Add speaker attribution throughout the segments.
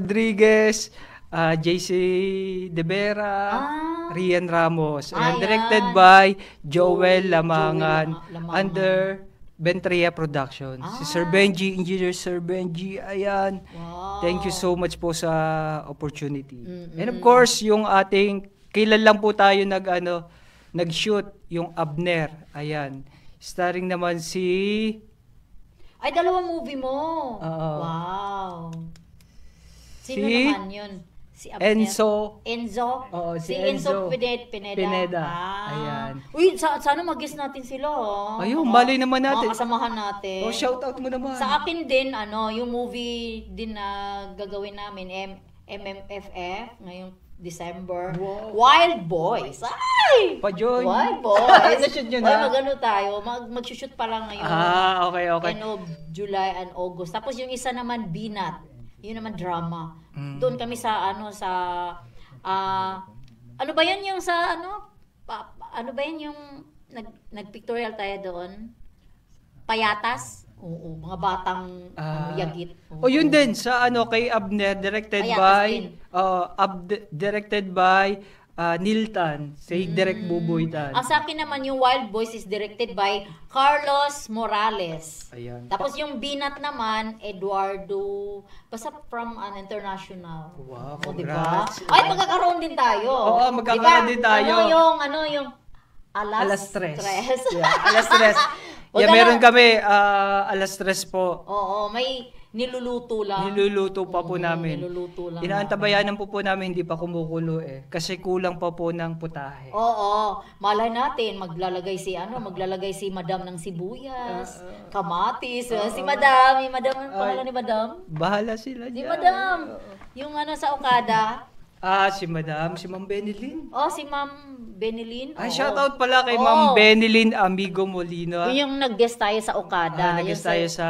Speaker 1: Rodriguez, JC De Vera, Rian Ramos, and directed by Joel Lamangan under Ventria Productions. Si Sir Benji, Engineer Sir Benji, ayan.
Speaker 2: Wow.
Speaker 1: Thank you so much po sa opportunity. And of course, yung ating, kailan lang po tayo nag-shoot, yung Abner, ayan. Starring naman si...
Speaker 2: Ay, dalawang movie mo.
Speaker 1: Oo.
Speaker 2: Wow. Sino
Speaker 1: Si
Speaker 2: naman yun? Si Abner? Enzo?
Speaker 1: Oo,
Speaker 2: si Enzo Pineda.
Speaker 1: Ayan.
Speaker 2: Uy, sana mag-guess natin sila.
Speaker 1: Ayun, mali naman natin.
Speaker 2: Mga kasamahan natin.
Speaker 1: Shoutout mo naman.
Speaker 2: Sa akin din, yung movie din na gagawin namin, MMFF, ngayong December.
Speaker 1: Wow.
Speaker 2: Wild Boys. Ay!
Speaker 1: Pa-join.
Speaker 2: Wild Boys.
Speaker 1: Na-shoot nyo na?
Speaker 2: Ay, mag-ano tayo. Mag-shoot pa lang ngayon.
Speaker 1: Okay.
Speaker 2: End of July and August. Tapos yung isa naman, Binat. Yun naman, drama. Doon kami sa, ano ba yan yung sa, ano ba yan yung, nag-pictorial tayo doon? Payatas? Oo, mga batang yagit.
Speaker 1: Yun din sa kay Abner directed by Neil Tan, si Direk Buboy Tan.
Speaker 2: Ang sa akin naman yung Wild Boys is directed by Carlos Morales.
Speaker 1: Ayan.
Speaker 2: Tapos yung Binat naman, Eduardo, basta from an international.
Speaker 1: Wow,
Speaker 2: Diba?
Speaker 1: congrats.
Speaker 2: Ay, magkakaroon din tayo.
Speaker 1: Oo, magkakaroon din tayo.
Speaker 2: Yung Alas Tres.
Speaker 1: Yeah, Alas Tres. Yeah, meron kami Alas Tres po.
Speaker 2: Oo, may niluluto lang.
Speaker 1: Niluluto pa po namin.
Speaker 2: Niluluto lang.
Speaker 1: Inaantabayanan po namin, hindi pa kumukulo kasi kulang pa po ng putahe.
Speaker 2: Oo, malay natin maglalagay si Madam ng sibuyas, kamatis, si Madam, ano pangalan ni Madam?
Speaker 1: Bahala sila
Speaker 2: Si
Speaker 1: dyan.
Speaker 2: Madam, yung sa Okada.
Speaker 1: Si Madam, si Ma'am Benilyn.
Speaker 2: Si Ma'am Benilyn.
Speaker 1: Shoutout pala kay Ma'am Benilyn Amigo Molina.
Speaker 2: Yung nag-guest tayo sa Okada.
Speaker 1: Nag-guest tayo sa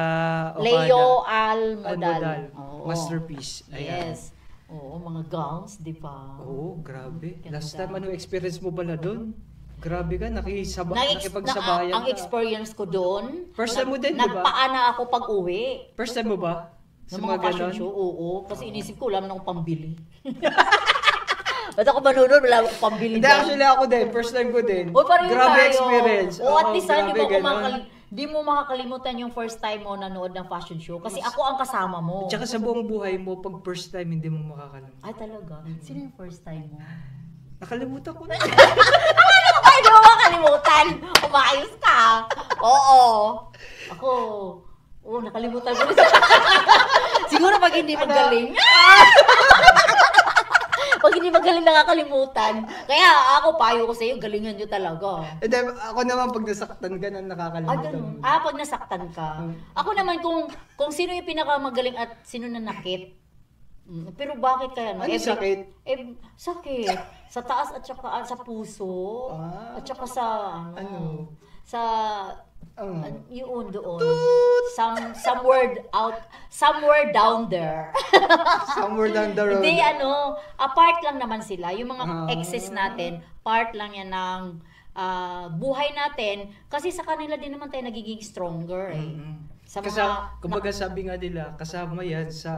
Speaker 1: Okada.
Speaker 2: Leo Almodal.
Speaker 1: Masterpiece. Ayan.
Speaker 2: Yes. Oo, mga gowns, di ba?
Speaker 1: Oo, grabe. Last time, experience mo ba na doon? Grabe ka, nakipagsabayan ka.
Speaker 2: Ang experience ko doon,
Speaker 1: First time mo din, di ba?
Speaker 2: nagpaana ako pag-uwi.
Speaker 1: First time mo ba?
Speaker 2: Sa mga fashion show, oo. Kasi inisip ko, wala na akong pambili. Ba't ako manunod? Wala akong pambili.
Speaker 1: Hindi, actually ako din. First time ko din. Grabe
Speaker 2: tayo.
Speaker 1: experience.
Speaker 2: At least, di mo makakalimutan yung first time mo nanood ng fashion show. Kasi ako ang kasama mo.
Speaker 1: At saka sa buong buhay mo, pag first time, hindi mo makakalimutan.
Speaker 2: Ay, talaga? Sino yung first time mo?
Speaker 1: Nakalimutan ko na.
Speaker 2: Hindi mo makakalimutan. Umayos ka. Oo. Ako, nakalimutan ko rin. Siguro pag hindi magaling. Pag hindi magaling nakakalimutan. Kaya ako, payo ko sa iyo, galingan nyo talaga.
Speaker 1: Hindi, ako naman pag nasaktan ka na nakakalimutan mo.
Speaker 2: Pag nasaktan ka. Ako naman kung sino yung pinakamagaling at sino nanakit. Pero bakit kaya?
Speaker 1: Ano sakit?
Speaker 2: Sakit. Sa taas at saka sa puso. At saka sa yun doon. Somewhere down there.
Speaker 1: Somewhere down the road.
Speaker 2: Hindi, apart lang naman sila. Yung mga exes natin, part lang yan ng buhay natin. Kasi sa kanila din naman tayo nagiging stronger
Speaker 1: kumbaga sabi nga nila, kasama yan sa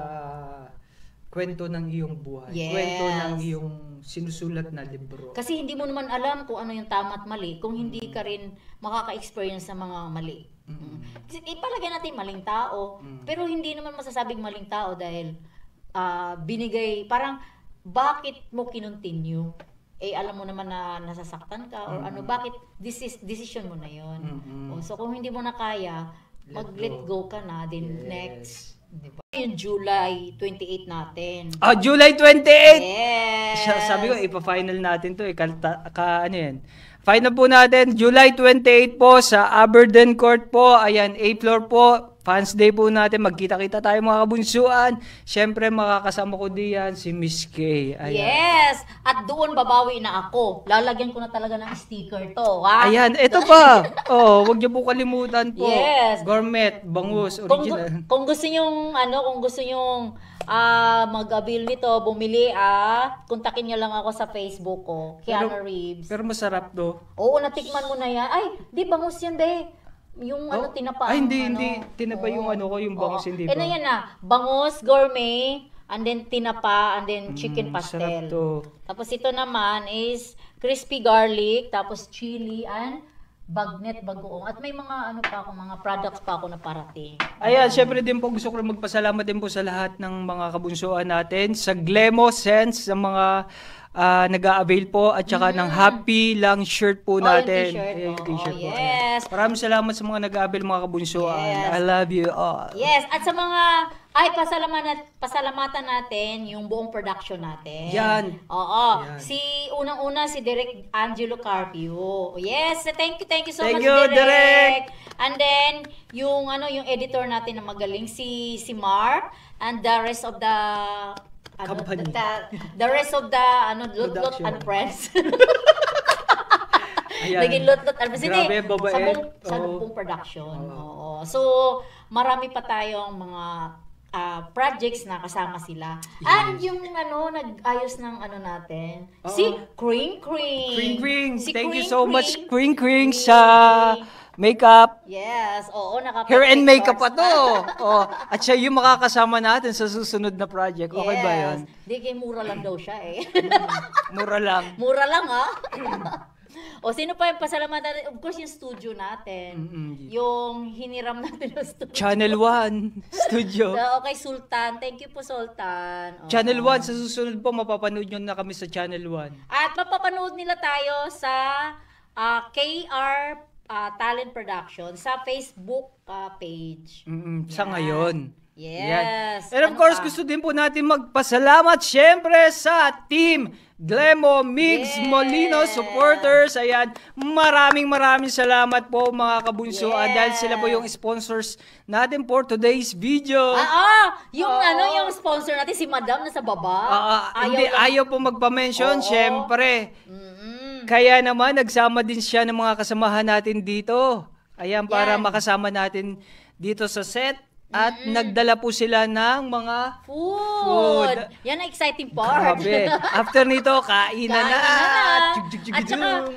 Speaker 1: kwento ng iyong buhay.
Speaker 2: Yes.
Speaker 1: Kwento ng iyong sinusulat na libro.
Speaker 2: Kasi hindi mo naman alam kung ano yung tama at mali kung hindi ka rin makaka-experience ng mga mali. Kasi ipalagay natin maling tao, pero hindi naman masasabing maling tao dahil binigay, parang bakit mo kinontinue? Alam mo naman na nasasaktan ka or bakit decision mo na yon. So kung hindi mo na kaya, mag-let go ka na, then next. Diba? Yung July 28 natin.
Speaker 1: July 28!
Speaker 2: Yes!
Speaker 1: Sabi ko, ipa-final natin to. Ano yan? Final po natin, July 28 po sa Aberdeen Court po. Ayan, A floor po. Fans Day po natin. Magkita-kita tayo mga kabunsuan. Siyempre, makakasama ko diyan si Miss K. Ayan.
Speaker 2: Yes! At doon babawi na ako. Lalagyan ko na talaga ng sticker to. Ha?
Speaker 1: Ayan, ito pa. Huwag niyo po kalimutan po.
Speaker 2: Yes.
Speaker 1: Gourmet, bangus, original.
Speaker 2: Kung gusto nyong mag-avail nito, bumili, kontakin nyo lang ako sa Facebook ko, Keanu Reeves.
Speaker 1: Pero masarap to.
Speaker 2: Oo, natikman mo na yan. Ay, di bangus yan, be. Yung tinapa.
Speaker 1: Ay, hindi tinapa yung yung bangus, hindi ba?
Speaker 2: Na yan na, bangus, gourmet, and then tinapa, and then chicken
Speaker 1: Sarap
Speaker 2: pastel.
Speaker 1: to.
Speaker 2: Tapos ito naman is crispy garlic, tapos chili, and bagnet bagoong. At may mga mga products pa ako na parating.
Speaker 1: Ayan, syempre din po gusto ko rin magpasalamat din po sa lahat ng mga kabunsuan natin, sa Glemo Sense, sa mga nag-a-avail po, at saka ng Happy Lang shirt po natin.
Speaker 2: Yung t-shirt.
Speaker 1: Yung t-shirt po.
Speaker 2: Yes.
Speaker 1: Maraming salamat sa mga nag-a-avail, mga kabunsuan.
Speaker 2: Yes.
Speaker 1: I love you all.
Speaker 2: Yes, at sa mga pasalamatan natin yung buong production natin.
Speaker 1: Yan.
Speaker 2: Oo.
Speaker 1: Yan.
Speaker 2: Unang-una si Direk Angelo Carpio. Yes, thank you so
Speaker 1: Thank
Speaker 2: much,
Speaker 1: you, Direk.
Speaker 2: And then yung editor natin na magaling si Mar, and the rest of the
Speaker 1: Company.
Speaker 2: the rest of the Lot and Friends.
Speaker 1: Ayan.
Speaker 2: Naging Lot and Friends.
Speaker 1: Grabe, babae.
Speaker 2: Sa
Speaker 1: Oo.
Speaker 2: buong production. Oo. So, marami pa tayong mga projects na kasama sila. And yung nag-ayos ng natin, si Kring Kring.
Speaker 1: Kring Kring.
Speaker 2: Si
Speaker 1: Thank you
Speaker 2: Kring
Speaker 1: so
Speaker 2: Kring.
Speaker 1: much, Kring Kring, sa makeup.
Speaker 2: Yes, oo,
Speaker 1: Hair and makeup pa
Speaker 2: shorts.
Speaker 1: to. Oh, at siya yung makakasama natin sa susunod na project. Okay ba yun?
Speaker 2: Di kay mura lang daw siya eh.
Speaker 1: Mura lang.
Speaker 2: Mura lang ha. O sino pa yung pasalamatan? Of course yung studio natin. Yung hiniram natin yung studio.
Speaker 1: Channel 1 studio.
Speaker 2: Okay, Sultan. Thank you po, Sultan. Oo.
Speaker 1: Channel 1, sa susunod po, mapapanood nyo na kami sa Channel 1.
Speaker 2: At mapapanood nila tayo sa KR Talent Production sa Facebook page.
Speaker 1: Sa
Speaker 2: Yan.
Speaker 1: ngayon.
Speaker 2: Yes.
Speaker 1: And of
Speaker 2: Ano
Speaker 1: course,
Speaker 2: pa?
Speaker 1: gusto din po natin magpasalamat syempre sa Team Glemo Migs
Speaker 2: Yes.
Speaker 1: Molino supporters. Ayan, maraming salamat po mga kabunsuan,
Speaker 2: Yes.
Speaker 1: dahil sila po yung sponsors natin for today's video.
Speaker 2: Yung yung sponsor natin, si Madam na sa baba.
Speaker 1: Ayaw po magpa-mention,
Speaker 2: Oo.
Speaker 1: syempre. Kaya naman, nagsama din siya ng mga kasamahan natin dito. Ayan, para
Speaker 2: Yan.
Speaker 1: makasama natin dito sa set. At nagdala po sila ng mga
Speaker 2: Food. Yan ang exciting part.
Speaker 1: Grabe. After nito, kainan na.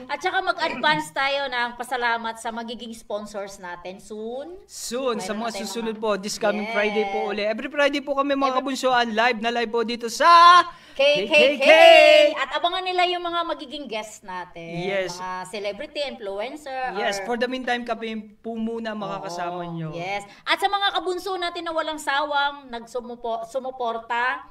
Speaker 2: At saka mag-advance tayo ng pasalamat sa magiging sponsors natin soon.
Speaker 1: Soon, sa
Speaker 2: Mayroon
Speaker 1: mga
Speaker 2: na tayong
Speaker 1: susunod
Speaker 2: mga-
Speaker 1: po, this coming
Speaker 2: Yes.
Speaker 1: Friday po uli. Every Friday po kami mga kabunsuan, live na live po dito sa
Speaker 2: KKK! At abangan nila yung mga magiging guests natin.
Speaker 1: Yes.
Speaker 2: Mga celebrity, influencer.
Speaker 1: Yes,
Speaker 2: or-
Speaker 1: for the meantime kami po muna makakasama
Speaker 2: Oo,
Speaker 1: nyo.
Speaker 2: Yes. At sa mga kabunso natin na walang sawang sumuporta,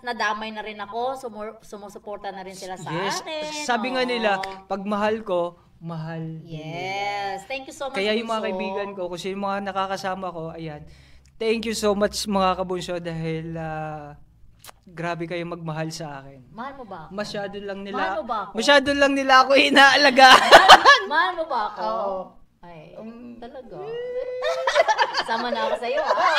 Speaker 2: nadamay na rin ako, sumusuporta na rin sila sa
Speaker 1: Yes,
Speaker 2: akin.
Speaker 1: sabi nga
Speaker 2: Oo.
Speaker 1: nila, pag mahal ko, mahal din nila.
Speaker 2: Yes. Thank you so much.
Speaker 1: Kaya yung mga
Speaker 2: Bunso.
Speaker 1: kaibigan ko, kung sino yung mga nakakasama ko, ayan. Thank you so much mga kabunso, dahil grabe kayo magmahal sa akin.
Speaker 2: Mahal mo ba ako?
Speaker 1: Masyado lang nila.
Speaker 2: Mahal mo ba ako?
Speaker 1: Masyado lang nila ako inaalaga.
Speaker 2: Mahal mo ba ako?
Speaker 1: Oo.
Speaker 2: Ay, talaga. Sama na ako sa'yo, ha?